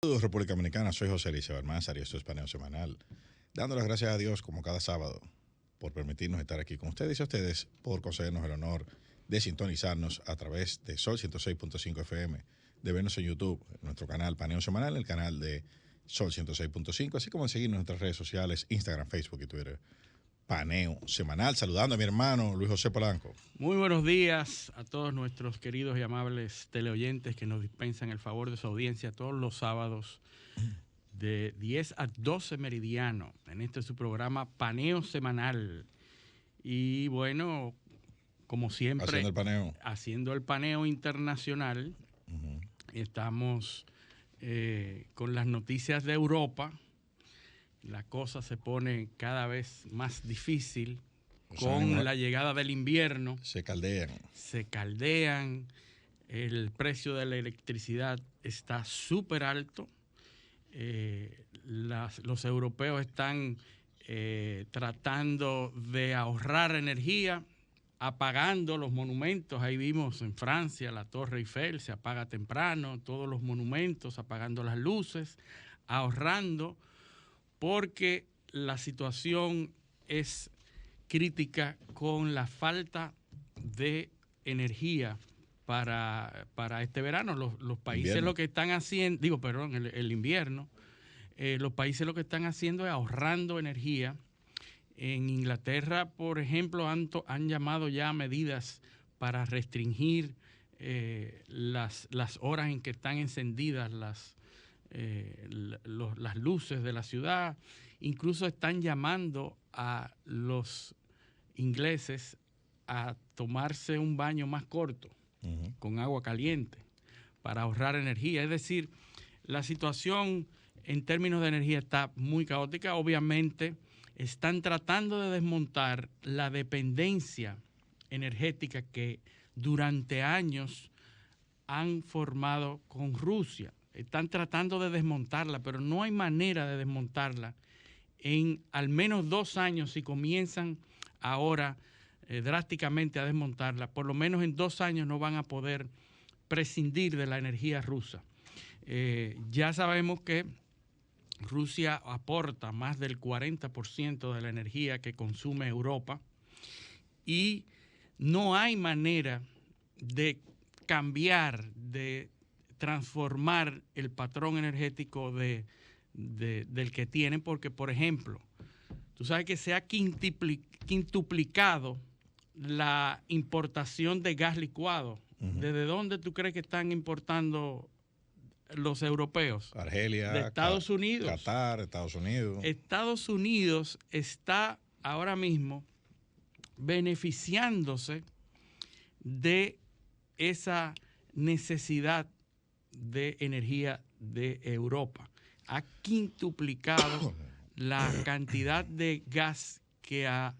Saludos, República Dominicana. Soy José Eliseo Almanzar y esto es Paneo Semanal. Dando las gracias a Dios, como cada sábado, por permitirnos estar aquí con ustedes y a ustedes por concedernos el honor de sintonizarnos a través de Sol 106.5 FM, de vernos en YouTube, en nuestro canal Paneo Semanal, el canal de Sol 106.5, así como en seguirnos en nuestras redes sociales, Instagram, Facebook y Twitter. Paneo Semanal, saludando a mi hermano Luis José Polanco. Muy buenos días a todos nuestros queridos y amables teleoyentes que nos dispensan el favor de su audiencia todos los sábados de 10 a 12 meridiano. En este su programa Paneo Semanal. Y bueno, como siempre, haciendo el paneo internacional. Estamos con las noticias de Europa. La cosa se pone cada vez más difícil con la llegada del invierno. Se caldean. El precio de la electricidad está súper alto. Los europeos están tratando de ahorrar energía, apagando los monumentos. Ahí vimos en Francia la Torre Eiffel, se apaga temprano, todos los monumentos, apagando las luces, ahorrando, porque la situación es crítica con la falta de energía para este verano. Los países invierno. Lo que están haciendo, el invierno, los países lo que están haciendo es ahorrando energía. En Inglaterra, por ejemplo, han llamado ya medidas para restringir las horas en que están encendidas las luces de la ciudad. Incluso están llamando a los ingleses a tomarse un baño más corto con agua caliente para ahorrar energía. Es decir, la situación en términos de energía está muy caótica. Obviamente están tratando de desmontar la dependencia energética que durante años han formado con Rusia. Están tratando de desmontarla, pero no hay manera de desmontarla en al menos 2 años. Si comienzan ahora drásticamente a desmontarla, por lo menos en 2 años no van a poder prescindir de la energía rusa. Ya sabemos que Rusia aporta más del 40% de la energía que consume Europa y no hay manera de cambiar, de transformar el patrón energético del que tienen, porque, por ejemplo, tú sabes que se ha quintuplicado la importación de gas licuado. ¿Desde dónde tú crees que están importando los europeos? Argelia, de Estados Unidos. Qatar, Estados Unidos. Estados Unidos está ahora mismo beneficiándose de esa necesidad de energía de Europa. Ha quintuplicado la cantidad de gas que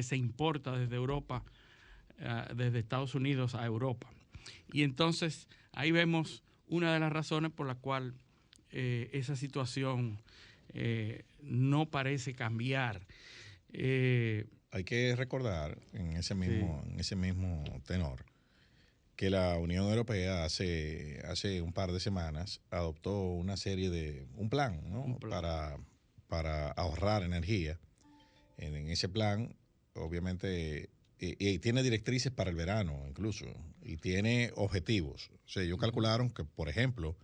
se importa desde Europa, desde Estados Unidos a Europa. Y entonces ahí vemos una de las razones por la cual esa situación no parece cambiar. Hay que recordar en ese mismo tenor que la Unión Europea hace un par de semanas adoptó un plan, ¿no? para ahorrar energía. En ese plan, obviamente, y tiene directrices para el verano incluso, y tiene objetivos. O sea, ellos calcularon que, por ejemplo,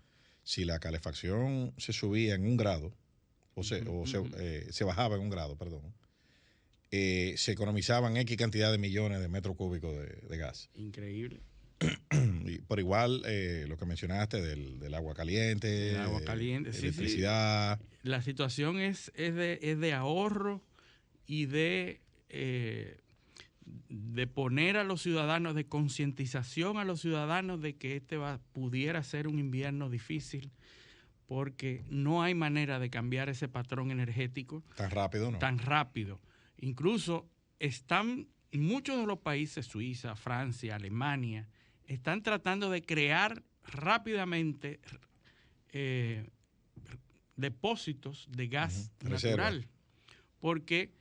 si la calefacción se subía en 1 grado, se bajaba en 1 grado, perdón, se economizaban X cantidad de millones de metros cúbicos de gas. Increíble. Y por igual, lo que mencionaste del agua caliente, electricidad. Sí. La situación es de ahorro y de poner a los ciudadanos, de concientización a los ciudadanos de que pudiera ser un invierno difícil, porque no hay manera de cambiar ese patrón energético. Tan rápido, ¿no? Tan rápido. Incluso están muchos de los países, Suiza, Francia, Alemania, están tratando de crear rápidamente depósitos de gas natural, porque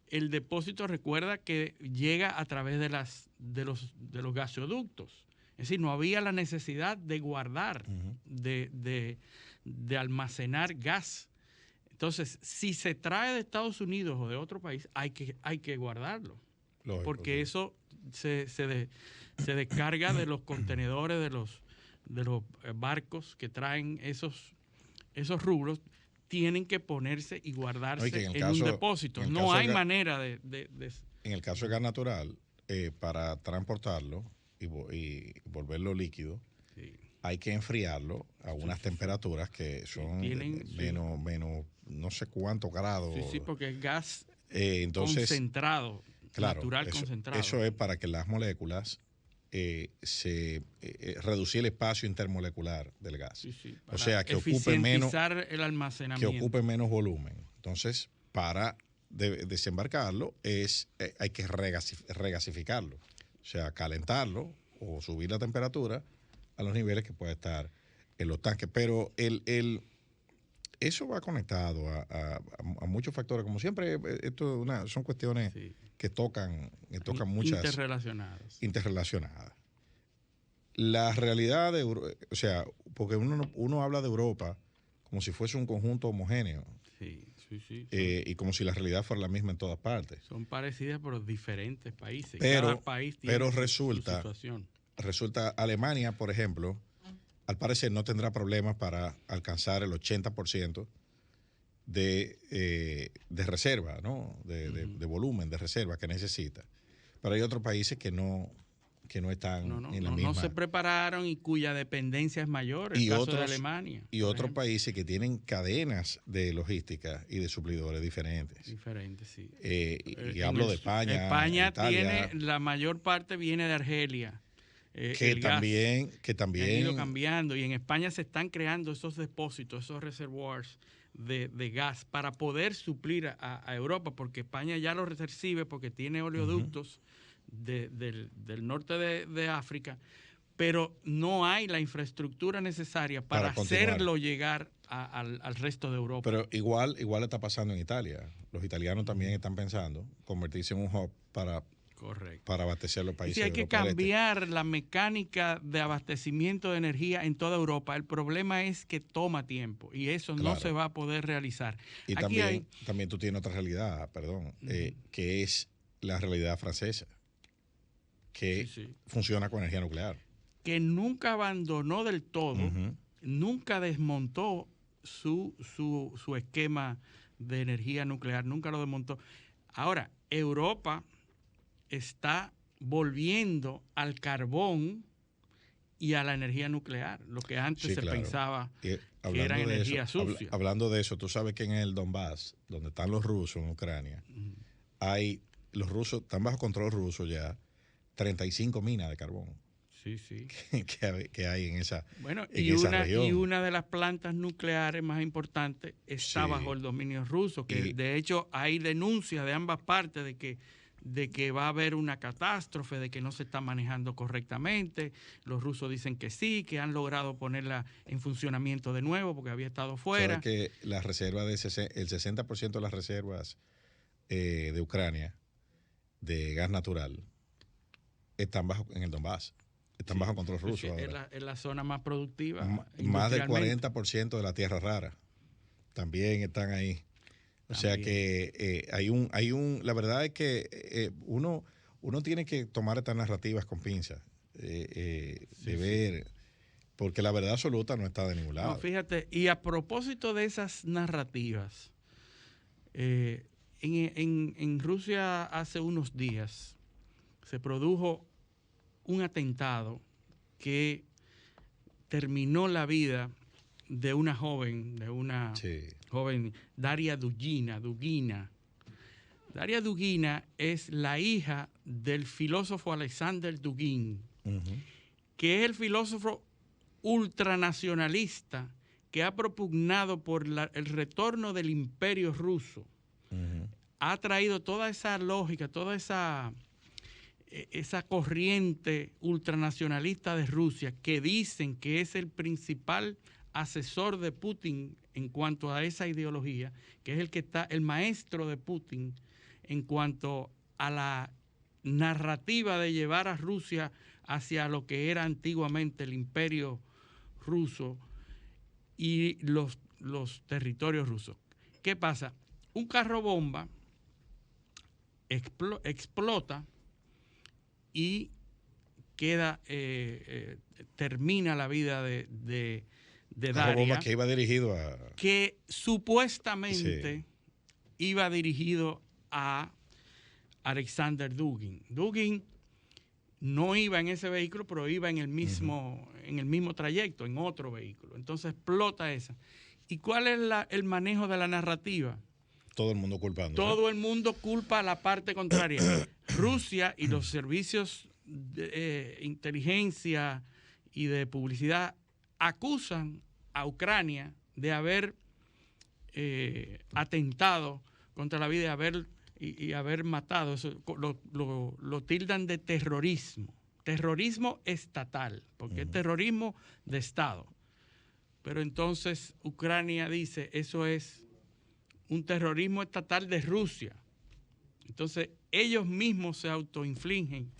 el depósito, recuerda que llega a través de los gasoductos. Es decir, no había la necesidad de guardar, de de almacenar gas. Entonces, si se trae de Estados Unidos o de otro país, hay que guardarlo. Lógico, porque sí. Eso se descarga de los contenedores, de los barcos que traen esos rubros, tienen que ponerse y guardarse en un depósito. No hay manera de... En el caso de gas natural, para transportarlo y volverlo líquido, sí, hay que enfriarlo a unas temperaturas que son menos no sé cuántos grados. Sí, porque es gas concentrado, claro, natural concentrado. Eso es para que las moléculas reducir el espacio intermolecular del gas. Sí, o sea, que ocupe menos el almacenamiento. Que ocupe menos volumen. Entonces, para desembarcarlo hay que regasificarlo. O sea, calentarlo o subir la temperatura a los niveles que puede estar en los tanques. Pero eso va conectado a muchos factores. Como siempre, esto son cuestiones que tocan muchas... Interrelacionadas. La realidad o sea, porque uno habla de Europa como si fuese un conjunto homogéneo. Sí. Y como si la realidad fuera la misma en todas partes. Son parecidas por diferentes países. Cada país tiene su situación. Resulta, Alemania, por ejemplo, al parecer no tendrá problemas para alcanzar el 80% de reserva, ¿no? De volumen de reserva que necesita. Pero hay otros países que no están en la misma. No se prepararon y cuya dependencia es mayor, el caso de Alemania. Y otros países que tienen cadenas de logística y de suplidores diferentes. Diferentes, sí. Y hablo de España. España Italia, tiene, la mayor parte viene de Argelia. Que también ha ido cambiando, y en España se están creando esos depósitos, esos reservoirs de gas para poder suplir a Europa, porque España ya lo recibe porque tiene oleoductos del norte de África, pero no hay la infraestructura necesaria para hacerlo llegar al resto de Europa. Pero igual está pasando en Italia. Los italianos también están pensando convertirse en un hub para abastecer los países. Sí, hay que cambiar la mecánica de abastecimiento de energía en toda Europa. El problema es que toma tiempo y eso no se va a poder realizar. Y también tú tienes otra realidad, que es la realidad francesa, que funciona con energía nuclear. Que nunca abandonó del todo, nunca desmontó su esquema de energía nuclear, nunca lo desmontó. Ahora, Europa está volviendo al carbón y a la energía nuclear, lo que antes se pensaba que era energía sucia. Hablando de eso, tú sabes que en el Donbass, donde están los rusos en Ucrania, los rusos están bajo control ruso ya, 35 minas de carbón. Sí. que hay en esa, región. Y una de las plantas nucleares más importantes está bajo el dominio ruso, que de hecho hay denuncias de ambas partes de que va a haber una catástrofe, de que no se está manejando correctamente. Los rusos dicen que sí, que han logrado ponerla en funcionamiento de nuevo porque había estado fuera. ¿Sabes que las reservas el 60% de las reservas de Ucrania de gas natural están en el Donbass? Están bajo control ruso ahora. Es la zona más productiva. Más del 40% de la tierra rara también están ahí. O sea que la verdad es que uno tiene que tomar estas narrativas con pinzas, ver, porque la verdad absoluta no está de ningún lado. No, fíjate, y a propósito de esas narrativas, en Rusia hace unos días se produjo un atentado que terminó la vida de una joven, Daria Dugina. Daria Dugina es la hija del filósofo Alexander Dugin, que es el filósofo ultranacionalista que ha propugnado por el retorno del imperio ruso. Ha traído toda esa lógica, toda esa corriente ultranacionalista de Rusia, que dicen que es el principal asesor de Putin en cuanto a esa ideología, que es el maestro de Putin en cuanto a la narrativa de llevar a Rusia hacia lo que era antiguamente el imperio ruso. y los territorios rusos. ¿Qué pasa? Un carro bomba explota y queda, termina la vida de Daria, bomba que iba dirigido a... que supuestamente iba dirigido a Alexander Dugin. Dugin no iba en ese vehículo, pero iba en el mismo trayecto, en otro vehículo. Entonces explota esa. ¿Y cuál es el manejo de la narrativa? Todo el mundo culpando. Todo el mundo culpa a la parte contraria. Rusia y los servicios de inteligencia y de publicidad acusan a Ucrania de haber atentado contra la vida y haber matado. Eso, lo tildan de terrorismo estatal, porque es terrorismo de Estado. Pero entonces Ucrania dice, eso es un terrorismo estatal de Rusia. Entonces ellos mismos se autoinfligen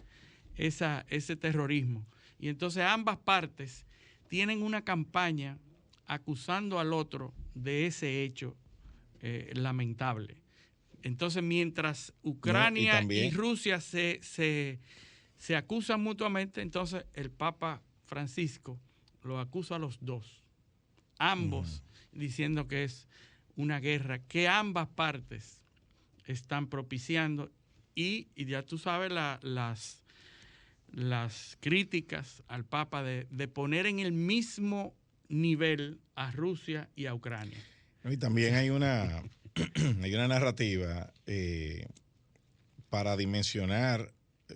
ese terrorismo. Y entonces ambas partes tienen una campaña acusando al otro de ese hecho lamentable. Entonces, mientras Ucrania y Rusia se acusan mutuamente, entonces el Papa Francisco los acusa a los dos, ambos, diciendo que es una guerra que ambas partes están propiciando y ya tú sabes las críticas al Papa de poner en el mismo nivel a Rusia y a Ucrania. Y también hay una narrativa para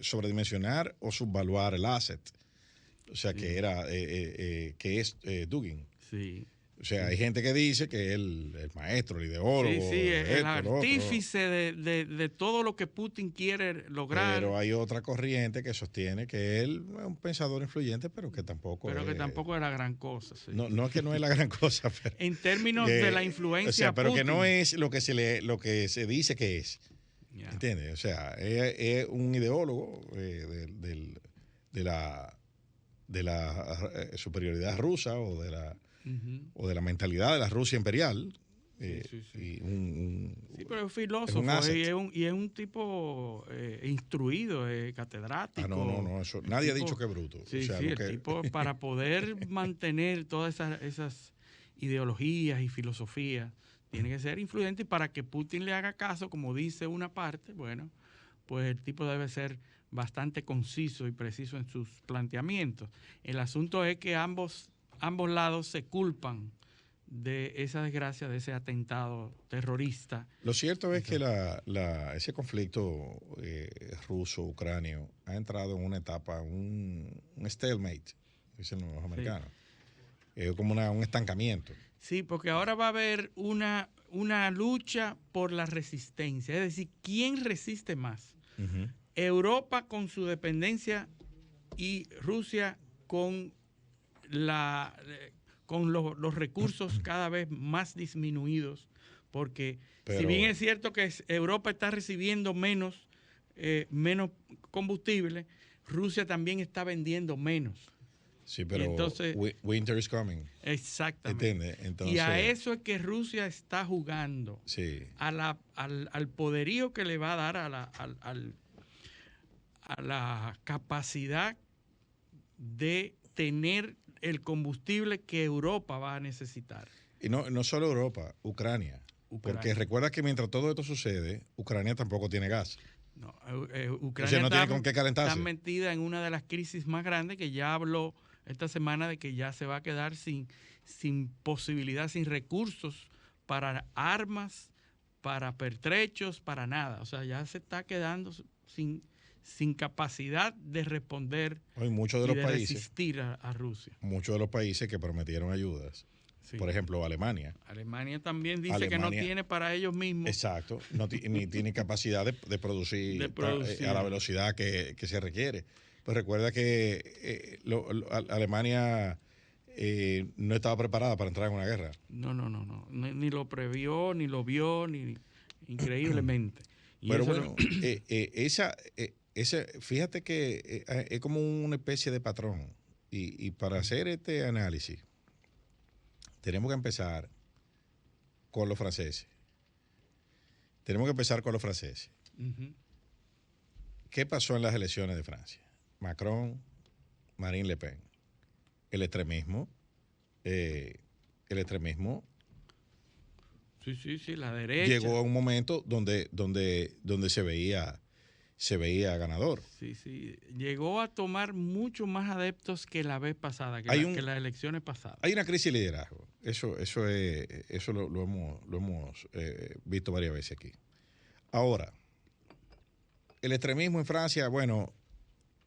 sobredimensionar o subvaluar el asset. O sea, que es Dugin. Sí. O sea, hay gente que dice que es el maestro, el ideólogo. Sí, el artífice de todo lo que Putin quiere lograr. Pero hay otra corriente que sostiene que él es un pensador influyente, pero que tampoco es la gran cosa. Sí. No es que no es la gran cosa. Pero, en términos de la influencia, o sea, pero Putin, que no es lo que se dice que es. Yeah. ¿Entiendes? O sea, es un ideólogo de la superioridad rusa o de la mentalidad de la Rusia imperial. Sí, pero es filósofo y es un tipo instruido, catedrático. No, eso, nadie ha dicho que es bruto. Sí, el tipo para poder mantener todas esas ideologías y filosofías tiene que ser influyente, y para que Putin le haga caso, como dice una parte, bueno, pues el tipo debe ser bastante conciso y preciso en sus planteamientos. El asunto es que ambos lados se culpan de esa desgracia, de ese atentado terrorista. Lo cierto es que ese conflicto ruso-ucranio ha entrado en una etapa, un stalemate, dicen los americanos, como un estancamiento. Sí, porque ahora va a haber una lucha por la resistencia, es decir, ¿quién resiste más? Europa con su dependencia y Rusia con los recursos cada vez más disminuidos, porque si bien es cierto que Europa está recibiendo menos combustible, Rusia también está vendiendo menos. Sí, pero entonces, winter is coming. Exactamente. ¿Entiendes? Entonces, y a eso es que Rusia está jugando, al poderío que le va a dar a la capacidad de tener el combustible que Europa va a necesitar. Y no solo Europa, Ucrania. Porque recuerda que mientras todo esto sucede, Ucrania tampoco tiene gas. No, Ucrania no tiene con qué calentarse. Está metida en una de las crisis más grandes, que ya habló esta semana de que ya se va a quedar sin posibilidad, sin recursos para armas, para pertrechos, para nada. O sea, ya se está quedando sin capacidad de responder resistir a Rusia. Muchos de los países que prometieron ayudas, por ejemplo, Alemania. Alemania también dice que no tiene para ellos mismos. Exacto, ni tiene capacidad de producir a la velocidad que se requiere. Pues recuerda que Alemania no estaba preparada para entrar en una guerra. No. Ni lo previó, ni lo vio, increíblemente. Pero bueno, fíjate que es como una especie de patrón. Y para hacer este análisis, tenemos que empezar con los franceses. Uh-huh. ¿Qué pasó en las elecciones de Francia? Macron, Marine Le Pen. El extremismo. Sí, la derecha. Llegó a un momento donde se veía ganador. Sí. Llegó a tomar mucho más adeptos que la vez pasada, que las elecciones pasadas. Hay una crisis de liderazgo. Eso lo hemos visto varias veces aquí. Ahora, el extremismo en Francia, bueno,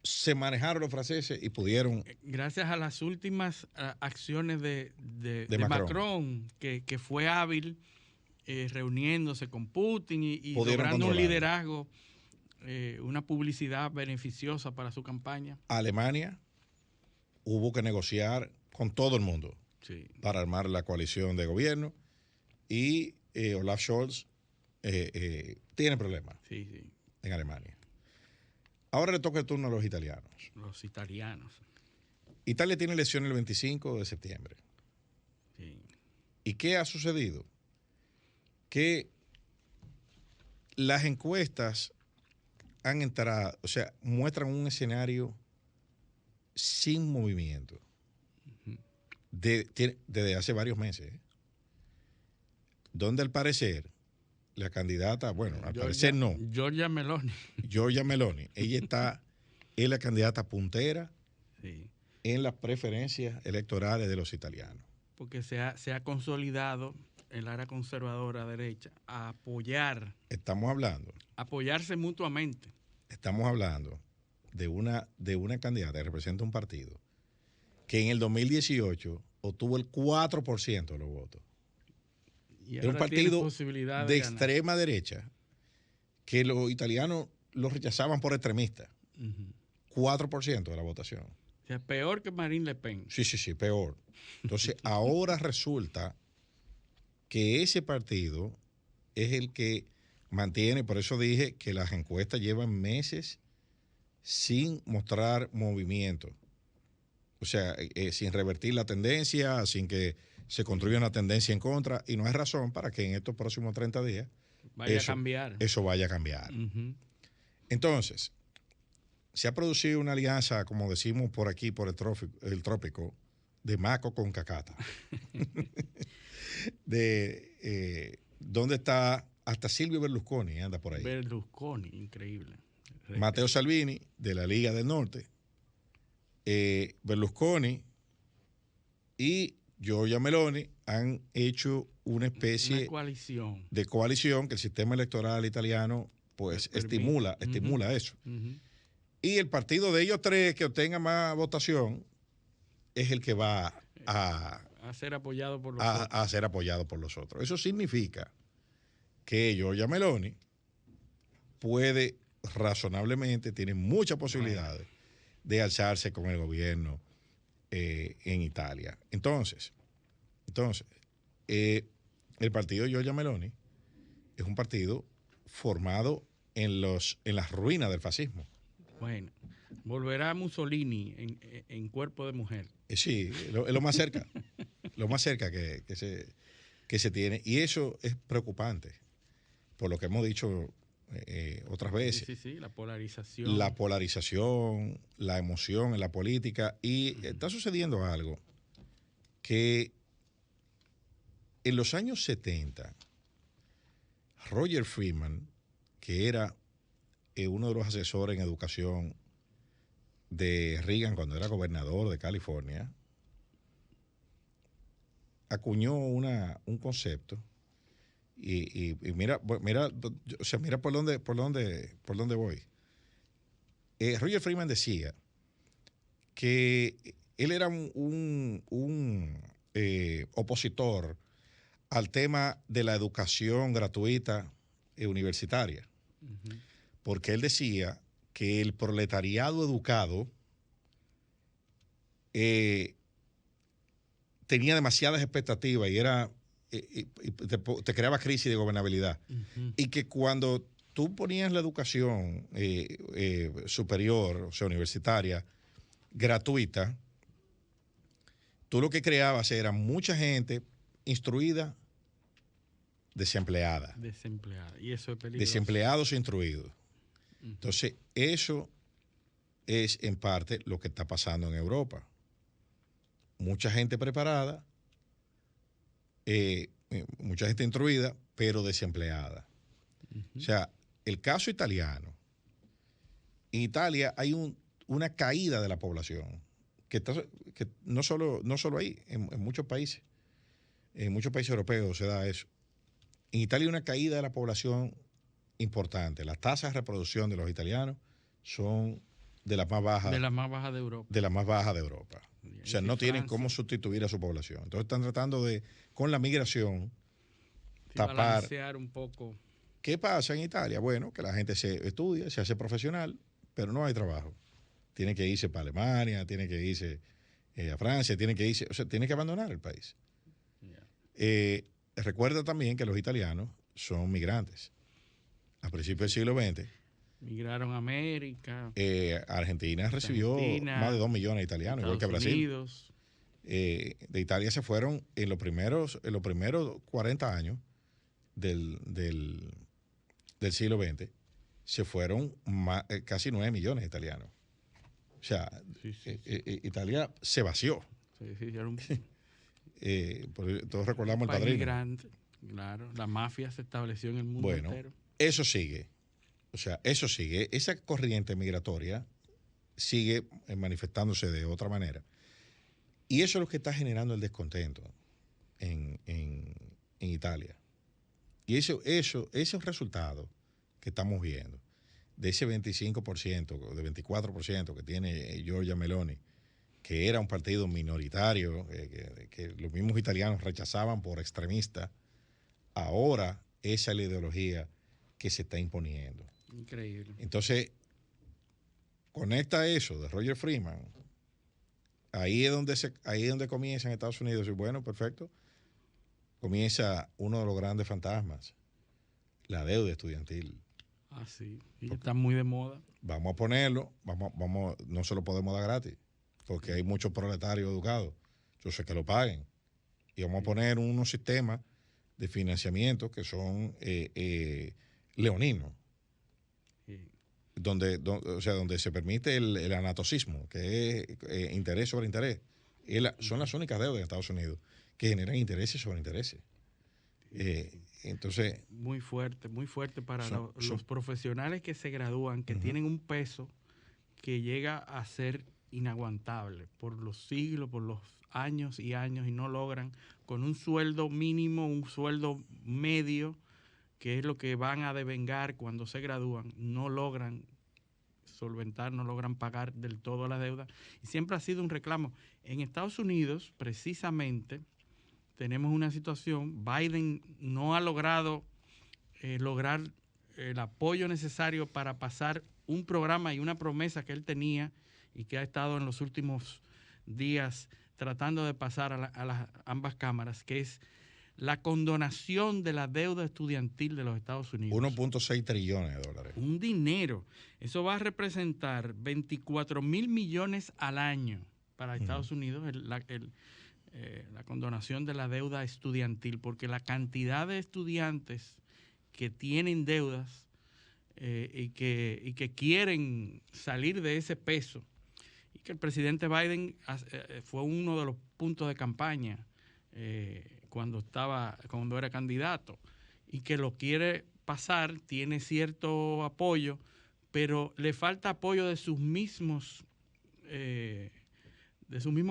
se manejaron los franceses y pudieron. Gracias a las últimas acciones de Macron, que fue hábil reuniéndose con Putin y logrando un liderazgo, una publicidad beneficiosa para su campaña. Alemania hubo que negociar con todo el mundo para armar la coalición de gobierno y Olaf Scholz tiene problemas en Alemania. Ahora le toca el turno a los italianos. Italia tiene elecciones el 25 de septiembre. Sí. ¿Y qué ha sucedido? Que las encuestas han entrado, o sea, muestran un escenario sin movimiento desde hace varios meses, donde al parecer la candidata, bueno, al parecer no. Giorgia Meloni, ella es la candidata puntera en las preferencias electorales de los italianos. Porque se ha consolidado el área conservadora derecha a apoyarse mutuamente. Estamos hablando de una candidata que representa un partido que en el 2018 obtuvo el 4% de los votos. Era un partido de extrema derecha que los italianos lo rechazaban por extremista. 4% de la votación. O sea, peor que Marine Le Pen. Sí, peor. Entonces, ahora resulta que ese partido es el que mantiene, por eso dije que las encuestas llevan meses sin mostrar movimiento. O sea, sin revertir la tendencia, sin que se construya una tendencia en contra, y no hay razón para que en estos próximos 30 días eso vaya a cambiar. Uh-huh. Entonces, se ha producido una alianza, como decimos por aquí, por el trópico, de maco con cacata. ¿Dónde está? Hasta Silvio Berlusconi anda por ahí. Berlusconi, increíble. Matteo Salvini, de la Liga del Norte. Berlusconi y Giorgia Meloni han hecho una especie de coalición que el sistema electoral italiano pues estimula eso. Uh-huh. Y el partido de ellos tres que obtenga más votación es el que va a ser apoyado por los otros. Eso significa que Giorgia Meloni puede razonablemente, tiene muchas posibilidades de alzarse con el gobierno en Italia. Entonces, el partido de Giorgia Meloni es un partido formado en las ruinas del fascismo. Bueno, volverá Mussolini en cuerpo de mujer. Sí, es lo más cerca, que se tiene. Y eso es preocupante, por lo que hemos dicho otras veces. Sí, la polarización. La polarización, la emoción en la política. Y está sucediendo algo que en los años 70, Roger Freeman, que era uno de los asesores en educación de Reagan cuando era gobernador de California, acuñó un concepto y mira por dónde voy. Roger Freeman decía que él era un opositor al tema de la educación gratuita universitaria, uh-huh. Porque él decía que el proletariado educado tenía demasiadas expectativas y te creaba crisis de gobernabilidad. Uh-huh. Y que cuando tú ponías la educación superior, o sea, universitaria, gratuita, tú lo que creabas era mucha gente instruida, desempleada. Desempleada. Y eso es peligroso. Desempleados e instruidos. Entonces, eso es en parte lo que está pasando en Europa. Mucha gente preparada, mucha gente instruida, pero desempleada. O sea, el caso italiano. En Italia hay una caída de la población, que no solo ahí, en muchos países europeos se da eso. En Italia hay una caída de la población importante. Las tasas de reproducción de los italianos son de las más bajas. De las más bajas de Europa. De las más bajas de Europa. O sea, no tienen cómo sustituir a su población. Entonces están tratando de, con la migración, tapar. Balancear un poco. ¿Qué pasa en Italia? Bueno, que la gente se estudia, se hace profesional, pero no hay trabajo. Tiene que irse para Alemania, tiene que irse a Francia, tiene que abandonar el país. Recuerda también que los italianos son migrantes. A principios del siglo XX. Migraron a América. Argentina recibió más de 2 millones de italianos, igual que Brasil. Unidos. De Italia se fueron en los primeros 40 años del siglo XX, se fueron casi 9 millones de italianos. O sea, Italia se vació. Todos recordamos el Padrino. Migrante, claro. La mafia se estableció en el mundo entero. Eso sigue. O sea, eso sigue. Esa corriente migratoria sigue manifestándose de otra manera. Y eso es lo que está generando el descontento en Italia. Y esos resultados que estamos viendo, de ese 25%, de 24% que tiene Giorgia Meloni, que era un partido minoritario, que los mismos italianos rechazaban por extremista, ahora esa es la ideología que se está imponiendo. Increíble. Entonces, conecta eso de Roger Freeman, ahí es donde comienza en Estados Unidos, y bueno, perfecto, comienza uno de los grandes fantasmas, la deuda estudiantil. Ah, sí, y está muy de moda. Vamos a ponerlo, no se lo podemos dar gratis, porque hay muchos proletarios educados, yo sé que lo paguen, y vamos a poner unos sistemas de financiamiento que son leoninos, donde se permite el anatocismo, que es interés sobre interés. Son las únicas deudas en Estados Unidos que generan intereses sobre intereses. Entonces, muy fuerte para los profesionales que se gradúan, que tienen un peso que llega a ser inaguantable por los siglos, por los años y años, y no logran con un sueldo mínimo, un sueldo medio, que es lo que van a devengar cuando se gradúan, no logran solventar, no logran pagar del todo la deuda. Y siempre ha sido un reclamo. En Estados Unidos, precisamente, tenemos una situación, Biden no ha logrado lograr el apoyo necesario para pasar un programa y una promesa que él tenía y que ha estado en los últimos días tratando de pasar a las ambas cámaras, que es la condonación de la deuda estudiantil de los Estados Unidos. 1.6 trillones de dólares. Un dinero. Eso va a representar 24 mil millones al año para Estados Unidos, la condonación de la deuda estudiantil, porque la cantidad de estudiantes que tienen deudas y que quieren salir de ese peso, y que el presidente Biden fue uno de los puntos de campaña cuando era candidato, y que lo quiere pasar, tiene cierto apoyo, pero le falta apoyo de sus mismos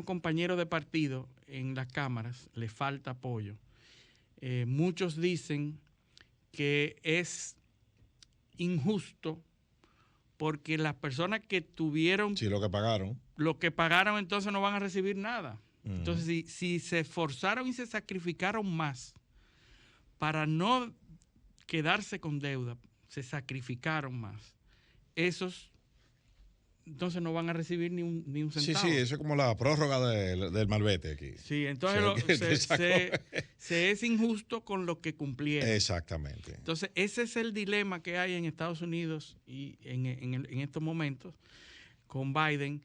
compañeros de partido en las cámaras, le falta apoyo. Muchos dicen que es injusto porque las personas que tuvieron... Sí, lo que pagaron, entonces no van a recibir nada. Entonces, si se esforzaron y se sacrificaron más para no quedarse con deuda, se sacrificaron más, esos entonces no van a recibir ni un centavo. Sí, eso es como la prórroga del malvete aquí. Sí, entonces se es injusto con lo que cumplieron. Exactamente. Entonces, ese es el dilema que hay en Estados Unidos y en estos momentos con Biden,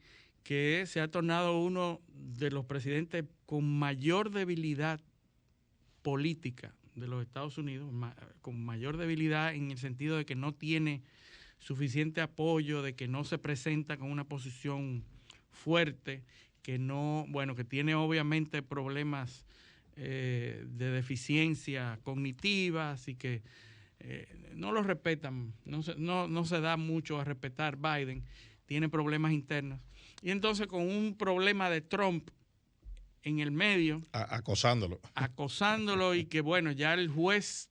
que se ha tornado uno de los presidentes con mayor debilidad política de los Estados Unidos, con mayor debilidad en el sentido de que no tiene suficiente apoyo, de que no se presenta con una posición fuerte, que no, bueno, que tiene obviamente problemas de deficiencia cognitiva, así que no lo respetan, no se da mucho a respetar Biden, tiene problemas internos. Y entonces con un problema de Trump en el medio. Acosándolo y que bueno, ya el juez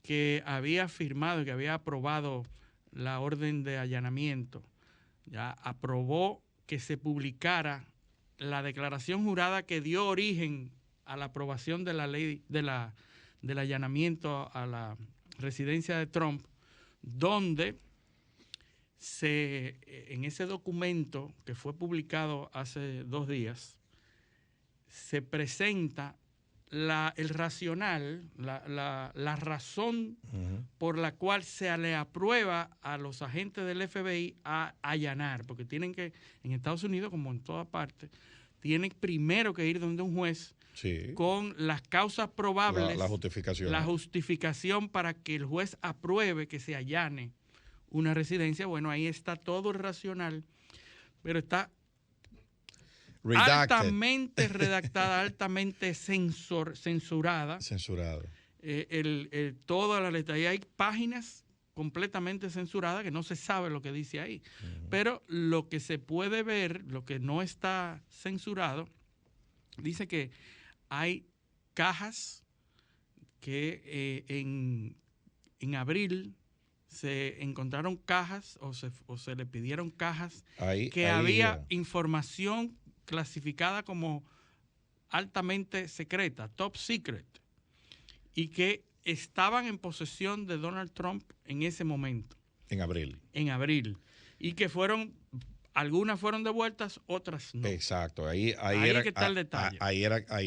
que había firmado y que había aprobado la orden de allanamiento, ya aprobó que se publicara la declaración jurada que dio origen a la aprobación de la ley del allanamiento a la residencia de Trump, donde en ese documento que fue publicado hace 2 días, se presenta el racional, la razón por la cual se le aprueba a los agentes del FBI a allanar, porque tienen que, en Estados Unidos como en toda parte, tienen primero que ir donde un juez con las causas probables, la justificación para que el juez apruebe que se allane una residencia. Bueno, ahí está todo el racional, pero está altamente redactada, altamente censurada. Toda la letra. Y hay páginas completamente censuradas que no se sabe lo que dice ahí. Pero lo que se puede ver, lo que no está censurado, dice que hay cajas que en abril se encontraron cajas o se le pidieron cajas que había información clasificada como altamente secreta, top secret, y que estaban en posesión de Donald Trump en ese momento. En abril. Y que algunas fueron devueltas, otras no. Exacto, ahí era que está el detalle. Ahí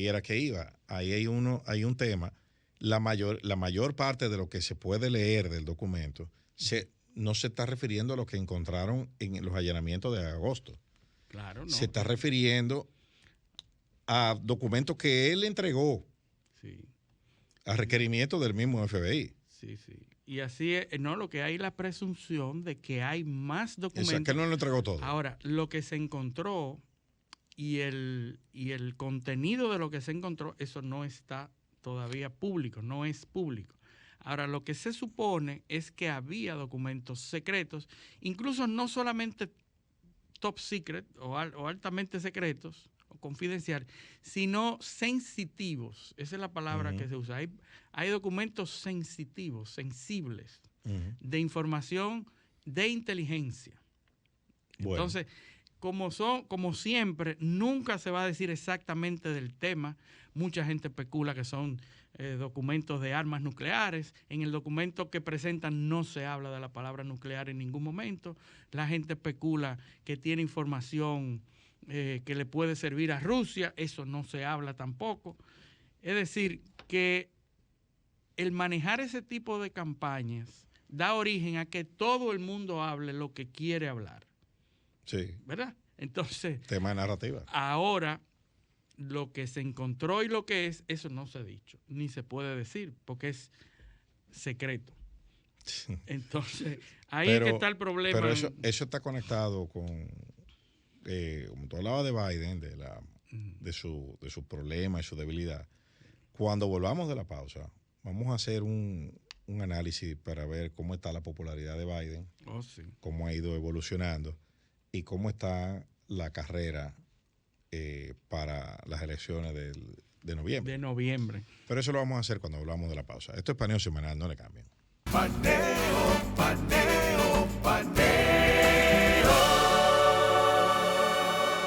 era que iba. Ahí hay un tema. La mayor parte de lo que se puede leer del documento no se está refiriendo a lo que encontraron en los allanamientos de agosto. Claro, no. Se está refiriendo a documentos que él entregó a requerimiento del mismo FBI. Sí. Y así es, lo que hay la presunción de que hay más documentos. Exacto, que él no lo entregó todo. Ahora, lo que se encontró y el contenido de lo que se encontró, eso no está todavía público, no es público. Ahora, lo que se supone es que había documentos secretos, incluso no solamente top secret o altamente secretos o confidenciales, sino sensitivos. Esa es la palabra que se usa. Hay documentos sensitivos, sensibles, de información de inteligencia. Bueno. Entonces, como siempre, nunca se va a decir exactamente del tema. Mucha gente especula que son documentos de armas nucleares. En el documento que presentan no se habla de la palabra nuclear en ningún momento. La gente especula que tiene información que le puede servir a Rusia. Eso no se habla tampoco. Es decir, que el manejar ese tipo de campañas da origen a que todo el mundo hable lo que quiere hablar. Sí. ¿Verdad? Entonces, tema de narrativa. Ahora, lo que se encontró y lo que es, eso no se ha dicho, ni se puede decir, porque es secreto. Entonces, ahí es que está el problema. Pero eso está conectado con, como tú hablabas de Biden, de su problema y su debilidad. Cuando volvamos de la pausa, vamos a hacer un análisis para ver cómo está la popularidad de Biden, cómo ha ido evolucionando y cómo está la carrera para las elecciones de noviembre. De noviembre. Pero eso lo vamos a hacer cuando hablamos de la pausa. Esto es Paneo Semanal, no le cambien.